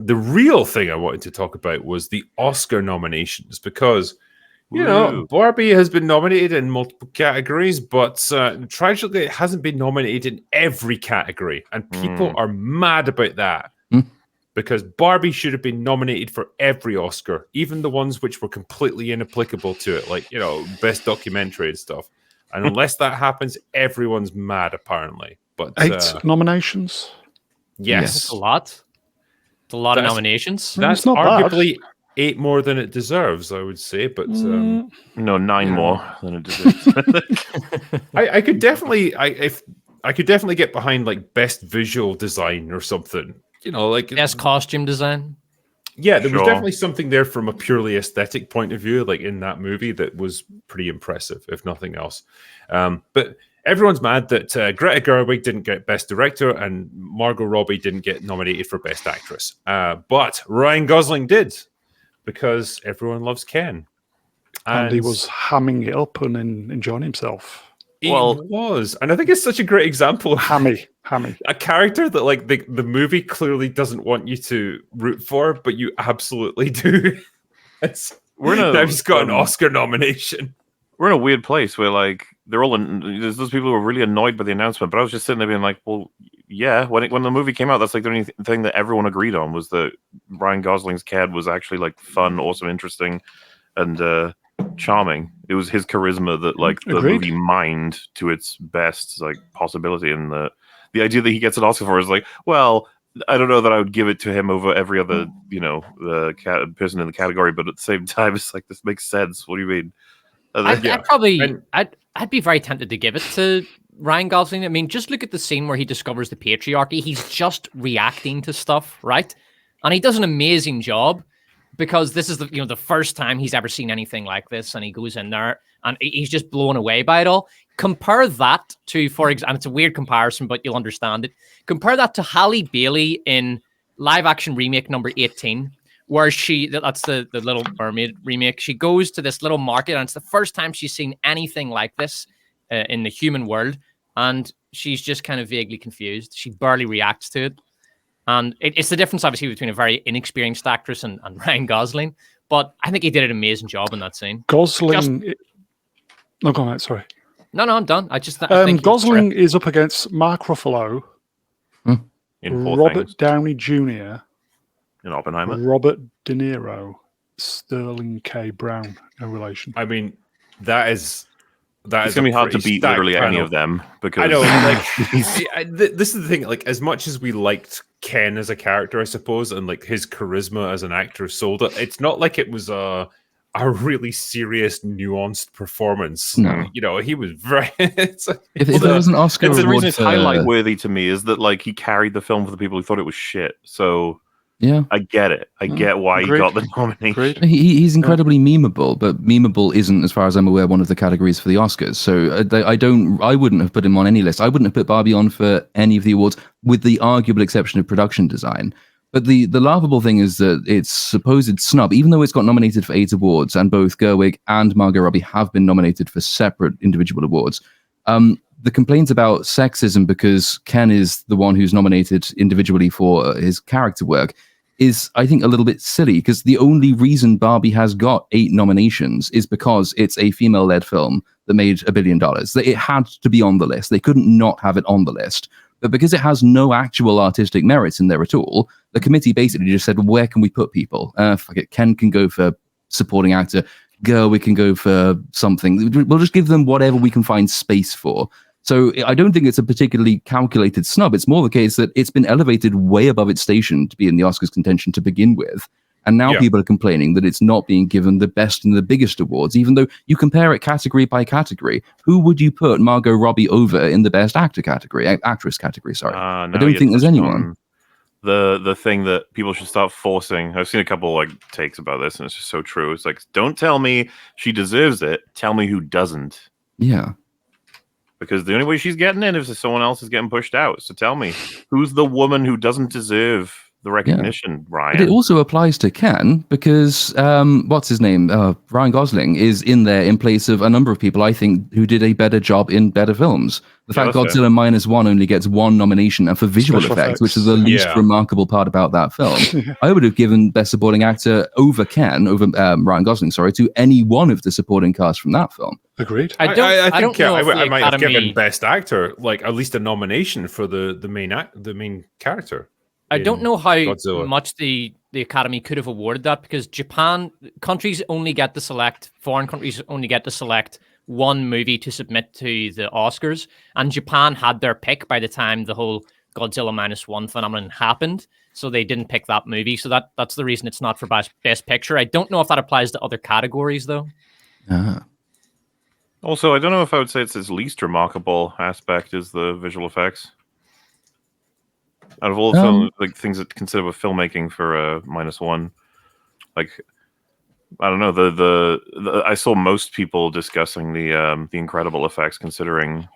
the real thing I wanted to talk about was the Oscar nominations, because Barbie has been nominated in multiple categories, but tragically, it hasn't been nominated in every category, and people are mad about that. Because Barbie should have been nominated for every Oscar, even the ones which were completely inapplicable to it, like, best documentary and stuff. And unless that happens, everyone's mad, apparently. But 8 nominations? Yes. That's a lot. It's a lot of nominations. That's not arguably 8 more than it deserves, I would say. But no, 9 more than it deserves. I could definitely, I could definitely get behind like best visual design or something. Like best costume design. Yeah, there was definitely something there from a purely aesthetic point of view, like in that movie, that was pretty impressive, if nothing else. But everyone's mad that Greta Gerwig didn't get Best Director and Margot Robbie didn't get nominated for Best Actress. But Ryan Gosling did, because everyone loves Ken. And he was hamming it up and enjoying himself. It was. And I think it's such a great example of Hammy. A character that like the movie clearly doesn't want you to root for, but you absolutely do. Now he's got an Oscar nomination. We're in a weird place where like they're all there's those people who are really annoyed by the announcement, but I was just sitting there being like, well, yeah, when the movie came out, that's like the only thing that everyone agreed on was that Ryan Gosling's Cad was actually like fun, awesome, interesting, and charming. It was his charisma that like the movie mined to its best like possibility, and the idea that he gets an Oscar for is like, well, I don't know that I would give it to him over every other the person in the category, but at the same time, it's like, this makes sense. What do you mean? I'd be very tempted to give it to Ryan Gosling. I mean, just look at the scene where he discovers the patriarchy. He's just reacting to stuff, right? And he does an amazing job, because this is the first time he's ever seen anything like this, and he goes in there and he's just blown away by it all. Compare that to, for example, and it's a weird comparison, but you'll understand it. Compare that to Halle Bailey in live action remake number 18, where that's the Little Mermaid remake. She goes to this little market, and it's the first time she's seen anything like this in the human world, and she's just kind of vaguely confused. She barely reacts to it. And it's the difference, obviously, between a very inexperienced actress and Ryan Gosling. But I think he did an amazing job in that scene. Gosling... No, go on, mate, sorry. No, I'm done. I think Gosling is up against Mark Ruffalo, in Robert Downey Jr., in Oppenheimer, Robert De Niro, Sterling K. Brown. No relation. I mean, it's going to be hard to beat literally any of them, because I know, like, this is the thing. Like, as much as we liked Ken as a character, I suppose, and like his charisma as an actor sold it, it's not like it was a really serious, nuanced performance. No. He was very. If there was an Oscar the award reason it's highlight worthy to me is that like he carried the film for the people who thought it was shit. So. Yeah, I get it. I get why he got the nomination. He's incredibly memeable, but memeable isn't, as far as I'm aware, one of the categories for the Oscars. So I wouldn't have put him on any list. I wouldn't have put Barbie on for any of the awards, with the arguable exception of production design. But the laughable thing is that its supposed snub, even though it's got nominated for 8 awards, and both Gerwig and Margot Robbie have been nominated for separate individual awards, the complaints about sexism because Ken is the one who's nominated individually for his character work is, I think, a little bit silly, because the only reason Barbie has got 8 nominations is because it's a female-led film that made $1 billion. It had to be on the list. They couldn't not have it on the list. But because it has no actual artistic merits in there at all, the committee basically just said, where can we put people? Fuck it. Ken can go for supporting actor. Gerwig can go for something. We'll just give them whatever we can find space for. So I don't think it's a particularly calculated snub. It's more the case that it's been elevated way above its station to be in the Oscars contention to begin with. And now people are complaining that it's not being given the best and the biggest awards, even though you compare it category by category. Who would you put Margot Robbie over in the best actor category, actress category? Sorry, I don't think there's anyone. The thing that people should start forcing. I've seen a couple like takes about this, and it's just so true. It's like, don't tell me she deserves it. Tell me who doesn't. Yeah. Because the only way she's getting in is if someone else is getting pushed out. So tell me, who's the woman who doesn't deserve the recognition, Ryan. But it also applies to Ken because what's his name? Ryan Gosling is in there in place of a number of people I think who did a better job in better films. The fact Godzilla -1 only gets one nomination, and for visual effects, which is the least remarkable part about that film, I would have given Best Supporting Actor over Ryan Gosling, to any one of the supporting cast from that film. Agreed. I think I might have given Best Actor like at least a nomination for the main character. I don't know how much the Academy could have awarded that, because foreign countries only get to select one movie to submit to the Oscars, and Japan had their pick by the time the whole Godzilla -1 phenomenon happened, so they didn't pick that movie. So that's the reason it's not for Best Picture. I don't know if that applies to other categories though. Also, I don't know if I would say it's its least remarkable aspect is the visual effects. Out of all the film, like things that consider with filmmaking for -1, like I don't know, the I saw most people discussing the incredible effects considering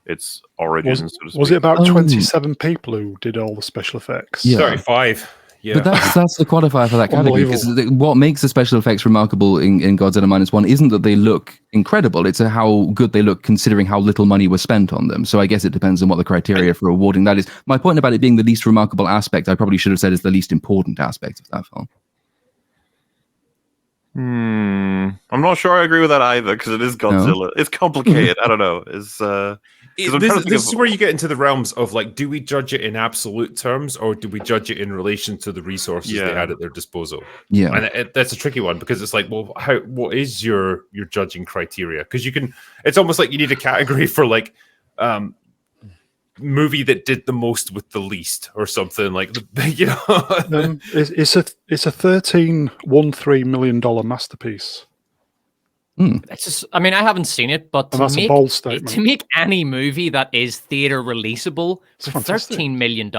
its origins. Was it about 27 people who did all the special effects? Yeah. 35. Yeah. But that's the qualifier for that category, because what makes the special effects remarkable in Godzilla -1 isn't that they look incredible, it's how good they look considering how little money was spent on them. So I guess it depends on what the criteria for awarding that is. My point about it being the least remarkable aspect, I probably should have said is the least important aspect of that film. I'm not sure I agree with that either, because it is Godzilla. It's complicated. I don't know. This is where you get into the realms of like, do we judge it in absolute terms, or do we judge it in relation to the resources they had at their disposal? Yeah, and that's a tricky one, because it's like, well, what is your judging criteria? Because it's almost like you need a category for like movie that did the most with the least, or something like it's a $13.13 million masterpiece. It's just, I mean, I haven't seen it, but that's a bold statement. To make any movie that is theater releasable for $13 million,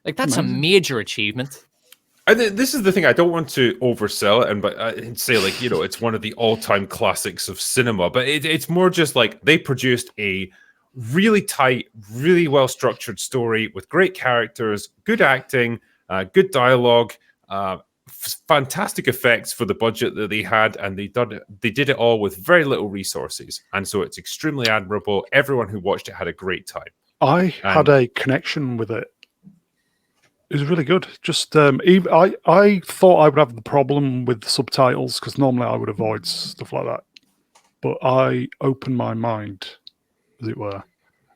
like that's a major achievement. This is the thing. I don't want to oversell it and say like, it's one of the all-time classics of cinema, but it's more just like they produced a really tight, really well-structured story with great characters, good acting, good dialogue, fantastic effects for the budget that they had, and they did it all with very little resources, and so it's extremely admirable. Everyone who watched it had a great time. I had a connection with it. It was really good. Just I thought I would have the problem with the subtitles, because normally I would avoid stuff like that, but I opened my mind, as it were,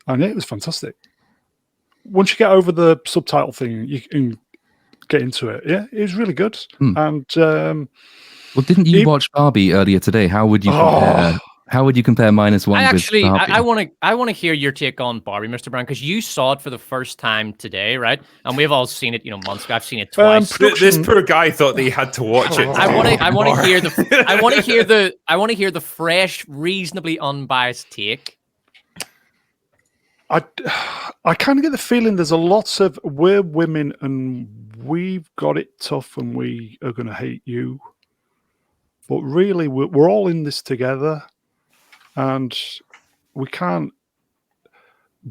and it was fantastic. Once you get over the subtitle thing, you can get into it. Yeah, it was really good. And well, didn't you watch Barbie earlier today? How would you compare? How would you compare -1 with Barbie? I want to hear your take on Barbie, Mr. Brown, because you saw it for the first time today, right? And we've all seen it, months ago. I've seen it twice. This poor guy thought that he had to watch it. I want to hear the fresh, reasonably unbiased take. I kind of get the feeling there's a lot of we're women and we've got it tough and we are going to hate you, but really we're all in this together, and we can't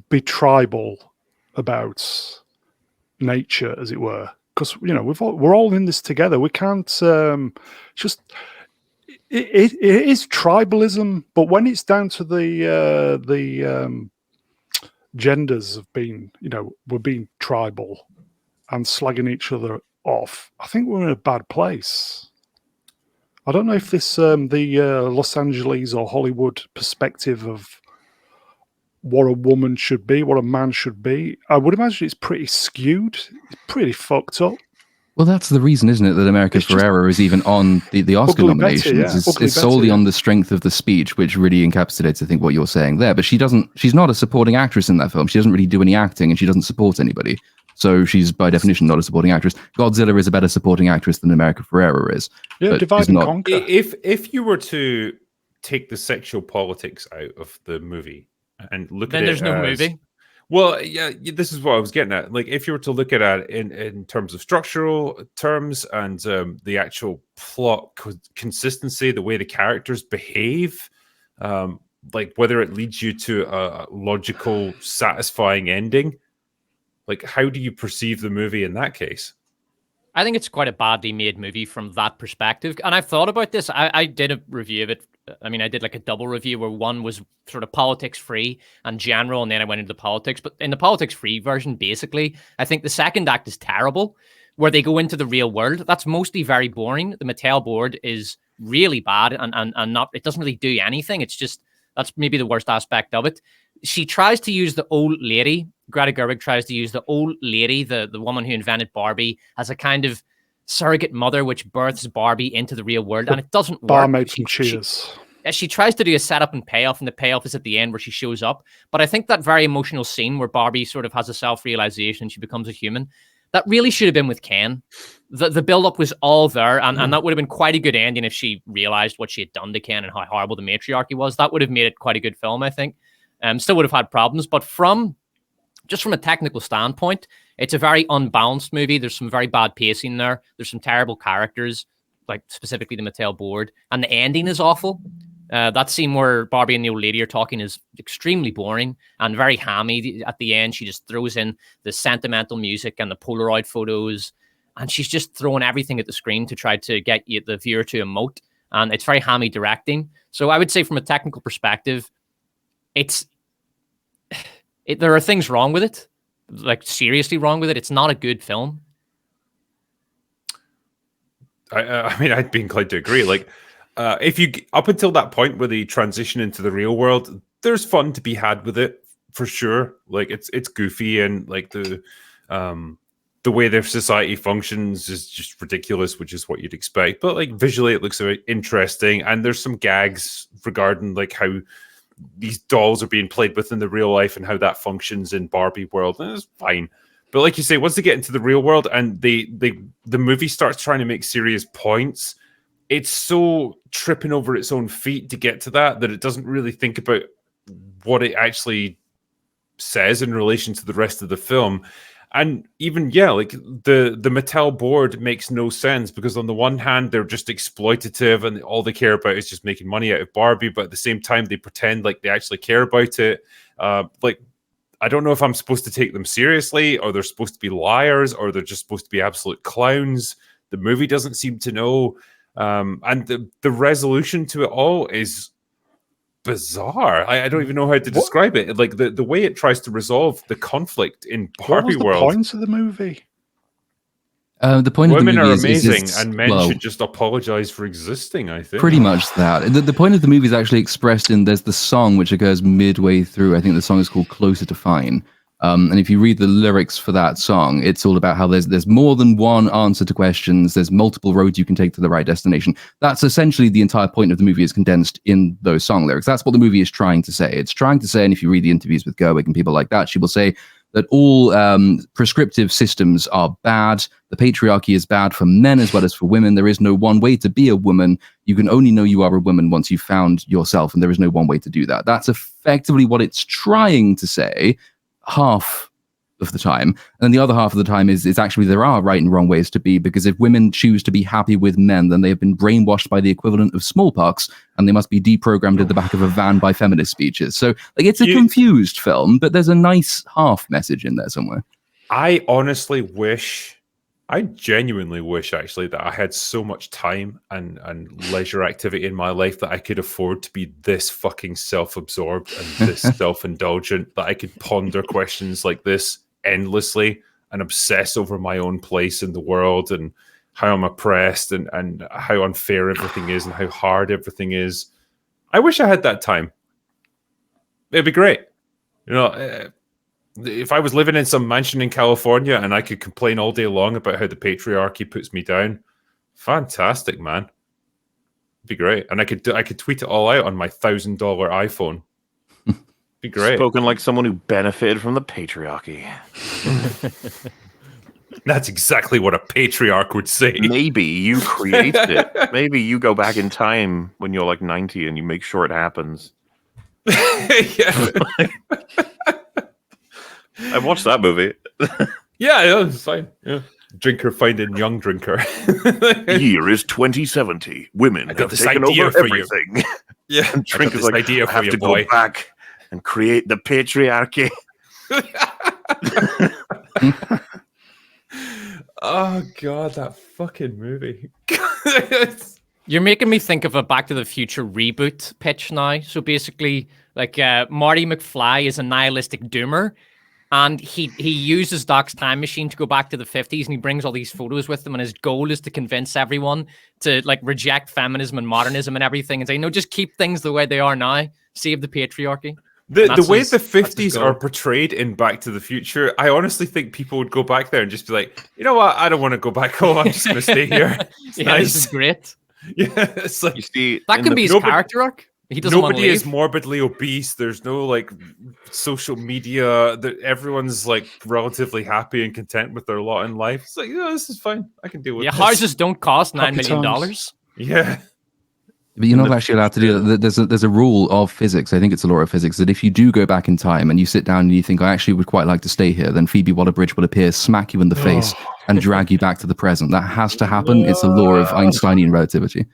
be tribal about nature, as it were, because we're all in this together. We can't just. It is tribalism, but when it's down to the genders of being, we're being tribal and slagging each other off, I think we're in a bad place. I don't know if this the Los Angeles or Hollywood perspective of what a woman should be, what a man should be, I would imagine it's pretty skewed. It's pretty fucked up. Well, that's the reason, isn't it, that America Ferrera is even on the Oscar nominations. It's solely on the strength of the speech, which really encapsulates, I think, what you're saying there. But she's not a supporting actress in that film. She doesn't really do any acting, and she doesn't support anybody. So she's, by definition, not a supporting actress. Godzilla is a better supporting actress than America Ferrera is. Yeah, divide and conquer. If you were to take the sexual politics out of the movie and look at it, then there's no movie. Well, yeah, this is what I was getting at. Like, if you were to look at it in terms of structural terms and the actual plot consistency, the way the characters behave, like whether it leads you to a logical, satisfying ending, like how do you perceive the movie in that case? I think it's quite a badly made movie from that perspective. And I've thought about this. I did a review of it. I mean, I did like a double review where one was sort of politics free and general, and then I went into the politics. But in the politics free version, basically, I think the second act is terrible, where they go into the real world. That's mostly very boring. The Mattel board is really bad and not, it doesn't really do anything. It's just, that's maybe the worst aspect of it. She tries to use the old lady. Greta Gerwig tries to use the old lady, the woman who invented Barbie, as a kind of surrogate mother, which births Barbie into the real world, and it doesn't work. Barmaid from Cheers. She tries to do a setup and payoff, and the payoff is at the end where she shows up. But I think that very emotional scene where Barbie sort of has a self-realization and she becomes a human, that really should have been with Ken. The build-up was all there, and that would have been quite a good ending if she realized what she had done to Ken and how horrible the matriarchy was. That would have made it quite a good film, I think. Still would have had problems, but from a technical standpoint, it's a very unbalanced movie. There's some very bad pacing there. There's some terrible characters, like specifically the Mattel board, and the ending is awful. That scene where Barbie and the old lady are talking is extremely boring and very hammy. At the end, she just throws in the sentimental music and the Polaroid photos, and she's just throwing everything at the screen to try to get the viewer to emote. And it's very hammy directing. So I would say from a technical perspective, there are things wrong with it, like seriously wrong with it. It's not a good film. I mean, I'd be inclined to agree. Like, if you up until that point where they transition into the real world, there's fun to be had with it for sure. Like, it's goofy, and like the way their society functions is just ridiculous, which is what you'd expect. But like visually, it looks very interesting, and there's some gags regarding like how these dolls are being played with in the real life and how that functions in Barbie world, and it's fine. But like you say, once they get into the real world and the movie starts trying to make serious points, it's so tripping over its own feet to get to that it doesn't really think about what it actually says in relation to the rest of the film. And even, like the Mattel board makes no sense, because on the one hand, they're just exploitative and all they care about is just making money out of Barbie. But at the same time, they pretend like they actually care about it. Like, I don't know if I'm supposed to take them seriously, or they're supposed to be liars, or they're just supposed to be absolute clowns. The movie doesn't seem to know. And the resolution to it all is bizarre. I don't even know how to describe it. Like the way it tries to resolve the conflict in Barbie world. What was the point of the movie? The point Women of the movie are amazing, is and men should just apologize for existing, I think. Pretty much that. The point of the movie is actually expressed in, there's the song which occurs midway through. I think the song is called Closer to Fine. And if you read the lyrics for that song, it's all about how there's more than one answer to questions. There's multiple roads you can take to the right destination. That's essentially the entire point of the movie, is condensed in those song lyrics. That's what the movie is trying to say. It's trying to say, and if you read the interviews with Gerwig and people like that, she will say that all prescriptive systems are bad. The patriarchy is bad for men as well as for women. There is no one way to be a woman. You can only know you are a woman once you've found yourself, and there is no one way to do that. That's effectively what it's trying to say, half of the time. And the other half of the time is actually there are right and wrong ways to be, because if women choose to be happy with men, then they have been brainwashed by the equivalent of smallpox, and they must be deprogrammed at the back of a van by feminist speeches. So like, it's a confused film, but there's a nice half message in there somewhere. I genuinely wish actually that I had so much time and leisure activity in my life that I could afford to be this fucking self-absorbed and this self-indulgent, that I could ponder questions like this endlessly and obsess over my own place in the world and how I'm oppressed and how unfair everything is and how hard everything is. I wish I had that time. It'd be great. You know, if I was living in some mansion in California and I could complain all day long about how the patriarchy puts me down, fantastic, man. It'd be great. And I could tweet it all out on my $1,000 iPhone. Be great. Spoken like someone who benefited from the patriarchy. That's exactly what a patriarch would say. Maybe you created it. Maybe you go back in time when you're like 90 and you make sure it happens. Yeah. I watched that movie. Yeah, it's fine. Yeah. Drinker finding young drinker. The year is 2070. Women have taken over everything. Yeah, and Drinker's like, idea I have to go back and create the patriarchy. Oh god, that fucking movie. You're making me think of a Back to the Future reboot pitch now. So basically, like Marty McFly is a nihilistic doomer, and he uses Doc's time machine to go back to the 50s, and he brings all these photos with him, and his goal is to convince everyone to like reject feminism and modernism and everything, and say, no, just keep things the way they are now. Save the patriarchy. The way the 50s are portrayed in Back to the Future, I honestly think people would go back there and just be like, you know what, I don't want to go back home. I'm just going to stay here. Nice. This is great. Yeah, it's like You see, that could be his character arc. He doesn't want to leave. Nobody is morbidly obese. There's no like social media. Everyone's like relatively happy and content with their lot in life. It's like, this is fine. I can deal with this. Houses don't cost $9 million. Yeah. But you're not actually allowed to do that. There's a rule of physics. I think it's a law of physics that if you do go back in time and you sit down and you think, I actually would quite like to stay here, then Phoebe Waller-Bridge will appear, smack you in the face, and drag you back to the present. That has to happen. It's a law of Einsteinian relativity.